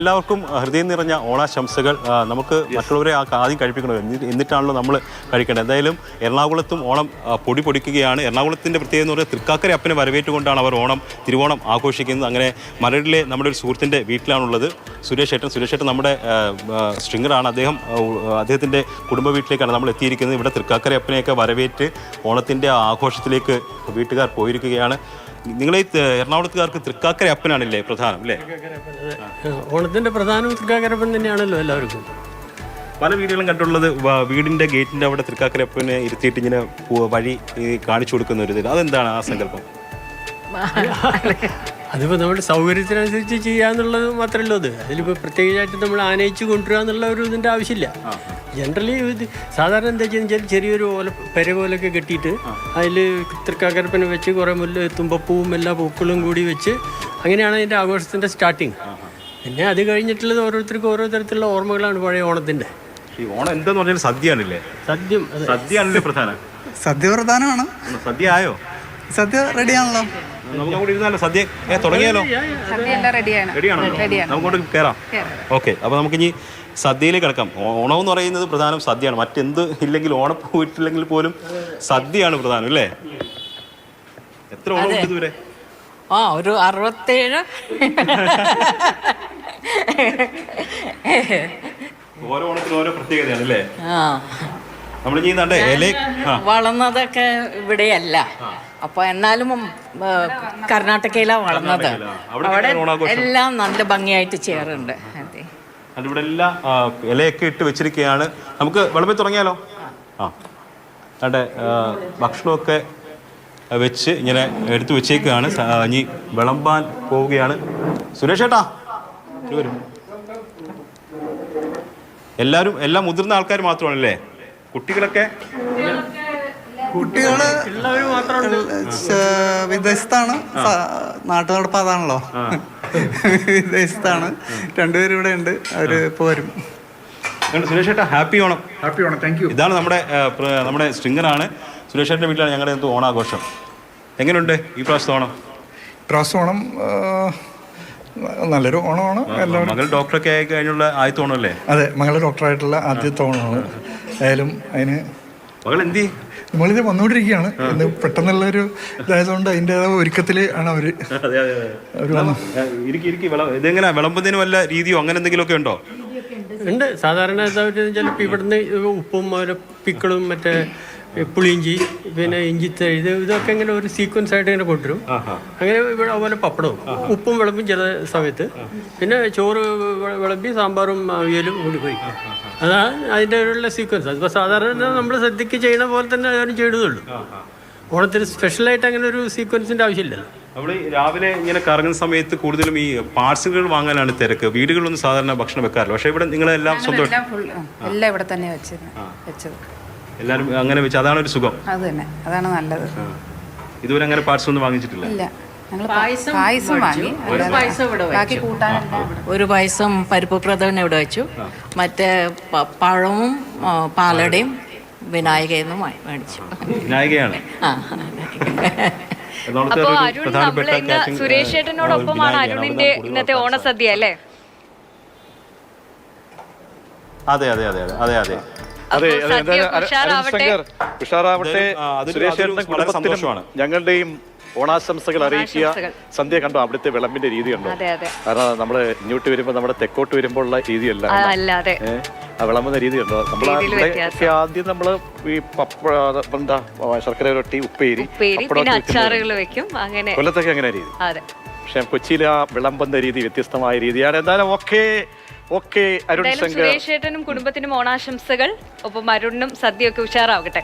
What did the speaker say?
എല്ലാവർക്കും ഹൃദയം നിറഞ്ഞ ഓണാശംസകൾ. നമുക്ക് മറ്റുള്ളവരെ ആദ്യം കഴിപ്പിക്കണം, എന്നിട്ടാണല്ലോ നമ്മൾ കഴിക്കേണ്ടത്. എന്തായാലും എറണാകുളത്തും ഓണം പൊടി പൊടിക്കുകയാണ്. എറണാകുളത്തിൻ്റെ പ്രത്യേകത എന്ന് പറഞ്ഞാൽ തൃക്കാക്കര അപ്പനെ വരവേറ്റുകൊണ്ടാണ് അവർ തിരുവോണം ആഘോഷിക്കുന്നത്. അങ്ങനെ മരടിലെ നമ്മുടെ ഒരു സുഹൃത്തിൻ്റെ വീട്ടിലാണുള്ളത് സുരേഷ് ഏട്ടൻ നമ്മുടെ സ്ട്രിങ്ങറാണ്. അദ്ദേഹത്തിൻ്റെ കുടുംബ വീട്ടിലേക്കാണ് നമ്മൾ എത്തിയിരിക്കുന്നത്. ഇവിടെ തൃക്കാക്കര അപ്പനെയൊക്കെ വരവേറ്റ് ഓണത്തിൻ്റെ ആഘോഷത്തിലേക്ക് വീട്ടുകാർ പോയിരിക്കുകയാണ്. നിങ്ങളെ എറണാകുളത്തുകാർക്ക് തൃക്കാക്കര അപ്പനാണല്ലേ പ്രധാനം അല്ലേ? ഓണത്തിന്റെ പ്രധാനം തൃക്കാക്കരപ്പൻ തന്നെയാണല്ലോ എല്ലാവർക്കും. പല വീടുകളും കണ്ടുള്ളത് വീടിന്റെ ഗേറ്റിന്റെ അവിടെ തൃക്കാക്കരപ്പനെ ഇരുത്തിയിട്ട് ഇങ്ങനെ വഴി കാണിച്ചു കൊടുക്കുന്ന ഒരു ഇത്. അതെന്താണ് ആ സങ്കല്പം? അതിപ്പോൾ നമ്മുടെ സൗകര്യത്തിനനുസരിച്ച് ചെയ്യാന്നുള്ളത് മാത്രമല്ലോ അത്. അതിലിപ്പോൾ പ്രത്യേകിച്ചായിട്ട് നമ്മൾ ആനയിച്ച് കൊണ്ടുവരിക എന്നുള്ള ഒരു ഇതിൻ്റെ ആവശ്യമില്ല. ജനറലി ഇത് സാധാരണ എന്താ വെച്ചാൽ ചെറിയൊരു പെര പോലൊക്കെ കെട്ടിയിട്ട് അതിൽ തൃക്കാക്കരപ്പനെ വെച്ച് കുറേ തുമ്പപ്പൂവും എല്ലാ പൂക്കളും കൂടി വെച്ച് അങ്ങനെയാണ് അതിൻ്റെ ആഘോഷത്തിൻ്റെ സ്റ്റാർട്ടിങ്. പിന്നെ അത് കഴിഞ്ഞിട്ടുള്ളത് ഓരോരുത്തർക്കും ഓരോ തരത്തിലുള്ള ഓർമ്മകളാണ് പഴയ ഓണത്തിൻ്റെ. ഈ ഓണം എന്താന്ന് പറഞ്ഞാൽ സദ്യയാണല്ലേ? സദ്യയാണല്ലേ പ്രധാനം? സദ്യ പ്രധാനമാണ്. സദ്യ ആയോ? സദ്യ റെഡിയാണല്ലോ. നമുക്ക് അവിടെ ഇരുന്നാലോ? സദ്യ തുടങ്ങിയാലോ? റെഡിയാണോ? നമുക്കോട്ട് കയറാം. ഓക്കെ, അപ്പോൾ നമുക്കിനി സദ്യയിലേക്ക് കിടക്കാം. ഓണം എന്ന് പറയുന്നത് പ്രധാനം സദ്യയാണ്. മറ്റെന്ത് ഇല്ലെങ്കിൽ ഓണം പോയിട്ടില്ലെങ്കിൽ പോലും സദ്യയാണ് പ്രധാനം അല്ലേ? എത്ര ഓണം ഇതുവരെ? ഒരു 67. ഓരോ ഓണത്തിനും ഓരോ പ്രത്യേകതയാണ് അല്ലേ? നമ്മൾ വളർന്നതൊക്കെ ഇവിടെയല്ല. അപ്പൊ എന്നാലും കർണാടകയിലാണ് വളർന്നത്. അവിടെ എല്ലാം നല്ല ഭംഗിയായിട്ട് ചെയ്യാറുണ്ട്. അതിവിടെ എല്ലാം ഇലയൊക്കെ ഇട്ട് വെച്ചിരിക്കുകയാണ്. നമുക്ക് വിളമ്പി തുടങ്ങിയാലോ? അവിടെ ഭക്ഷണമൊക്കെ വെച്ച് ഇങ്ങനെ എടുത്തു വെച്ചേക്കുകയാണ്. ഇനി വിളമ്പാൻ പോവുകയാണ്. സുരേഷ് ഏട്ടാ വരും. എല്ലാം മുതിർന്ന ആൾക്കാർ മാത്രമാണല്ലേ? കുട്ടികളൊക്കെ വിദേശത്താണ്. നാട്ടു നടപ്പ് അതാണല്ലോ. വിദേശത്താണ്. രണ്ടുപേരും ഇവിടെ ഉണ്ട്. അവര് ഇപ്പൊ വരും. സുരേഷ് ഏട്ടാ happy Onam. Happy Onam. Thank you. ഇതാണ് നമ്മുടെ സ്ട്രിങ്ങറാണ്. സുരേഷ് ഏട്ടൻ്റെ വീട്ടിലാണ് ഞങ്ങളുടെ ഓണാഘോഷം. എങ്ങനെയുണ്ട് ഈ പ്രാവശ്യത്തെ ഓണം? ഓണം നല്ലൊരു ഓണമാണ്. മകൾ ഡോക്ടറൊക്കെ ആയി കഴിഞ്ഞുള്ള ആദ്യത്തെ ഓണമല്ലേ? അതെ, മകൾ ഡോക്ടറായിട്ടുള്ള ആദ്യത്തെ ഓണമാണ്. ആയാലും അതിന് മകൾ എന്തി നമ്മളിത് വന്നുകൊണ്ടിരിക്കുകയാണ്. ഇന്ന് പെട്ടെന്നുള്ളൊരു ഇതായതുകൊണ്ട് അതിൻ്റെതായ ഒരുക്കത്തിൽ ആണ് അവര്. ഇതെങ്ങനെ വിളമ്പുന്നതിന് വല്ല രീതിയോ അങ്ങനെ എന്തെങ്കിലുമൊക്കെ ഉണ്ടോ? ഉണ്ട്. സാധാരണ ചിലപ്പോൾ ഇവിടുന്ന് ഉപ്പും പിക്കളും മറ്റേ പുളിയിഞ്ചി പിന്നെ ഇഞ്ചിത്തഴുത് ഇതൊക്കെ ഇങ്ങനെ ഒരു സീക്വൻസ് ആയിട്ട് ഇങ്ങനെ കൊണ്ടുവരും. അങ്ങനെ ഇവിടെ അതുപോലെ പപ്പടവും ഉപ്പും വിളമ്പും ചില സമയത്ത്. പിന്നെ ചോറ് വിളമ്പി സാമ്പാറും അവിയലും കൂടി കഴിക്കും. അതാണ് അതിൻ്റെ ഉള്ള സീക്വൻസ്. അതിപ്പോൾ സാധാരണ നമ്മൾ സദ്യക്ക് ചെയ്യണ പോലെ തന്നെ അതിന് ചെയ്തതുള്ളൂ. ഓണത്തിന് സ്പെഷ്യലായിട്ട് അങ്ങനെ ഒരു സീക്വൻസിൻ്റെ ആവശ്യമില്ല. അവിടെ രാവിലെ ഇങ്ങനെ കറങ്ങുന്ന സമയത്ത് കൂടുതലും ഈ പാർസലുകൾ വാങ്ങാനാണ് തിരക്ക്. വീടുകളിലൊന്നും സാധാരണ ഭക്ഷണം വെക്കാറില്ല. പക്ഷേ ഇവിടെ നിങ്ങളെല്ലാം സ്വന്തം എല്ലാം ഇവിടെ തന്നെ വെച്ചത്. എല്ലാവരും അങ്ങനെ വെച്ച് അതാണ് ഒരു സുഖം. അത് തന്നെ, അതാണ് നല്ലത്. ഇതുവരെ അങ്ങനെ പാർസൽ ഒന്നും വാങ്ങിച്ചിട്ടില്ല. ഒരു പായസം പരിപ്പ് പ്രഥമൻ ഇവിടെ വെച്ചു. മറ്റേ പഴവും പാലടയും വിനായകയെന്നും മേടിച്ചു. വിനായകയാണ്. അപ്പോൾ അരുൺ, നമ്മൾ ഇന്ന് സുരേഷ് ഏട്ടനോടൊപ്പമാണ് അരുണിന്റെ ഇന്നത്തെ ഓണസദ്യ അല്ലേ? അതെ അതെ അതെ അതെ അതെ ഞങ്ങളുടെയും ഓണാശംസകൾ അറിയിക്കുക. സന്ധ്യ കണ്ടോ അവിടുത്തെ വിളമ്പിന്റെ രീതി കണ്ടോ? കാരണം നമ്മള് ഇങ്ങോട്ട് വരുമ്പോ നമ്മുടെ തെക്കോട്ട് വരുമ്പോൾ ഉള്ള രീതിയല്ല, ആ വിളമ്പുന്ന രീതി കണ്ടോ? നമ്മളെ ആദ്യം നമ്മള് ഈ എന്താ ശർക്കര റൊട്ടി, ഉപ്പേരി, കൊല്ലത്തൊക്കെ അങ്ങനെ രീതി. പക്ഷെ കൊച്ചിയിലെ ആ വിളമ്പുന്ന രീതി വ്യത്യസ്തമായ രീതിയാണ്. എന്തായാലും ഓക്കെ അരുൺ ശങ്കർ, സുരേഷ് ഏട്ടനും കുടുംബത്തിനും ഓണാശംസകൾ. ഒപ്പം അരുണിനും സദ്യയൊക്കെ ഉഷാറാവട്ടെ.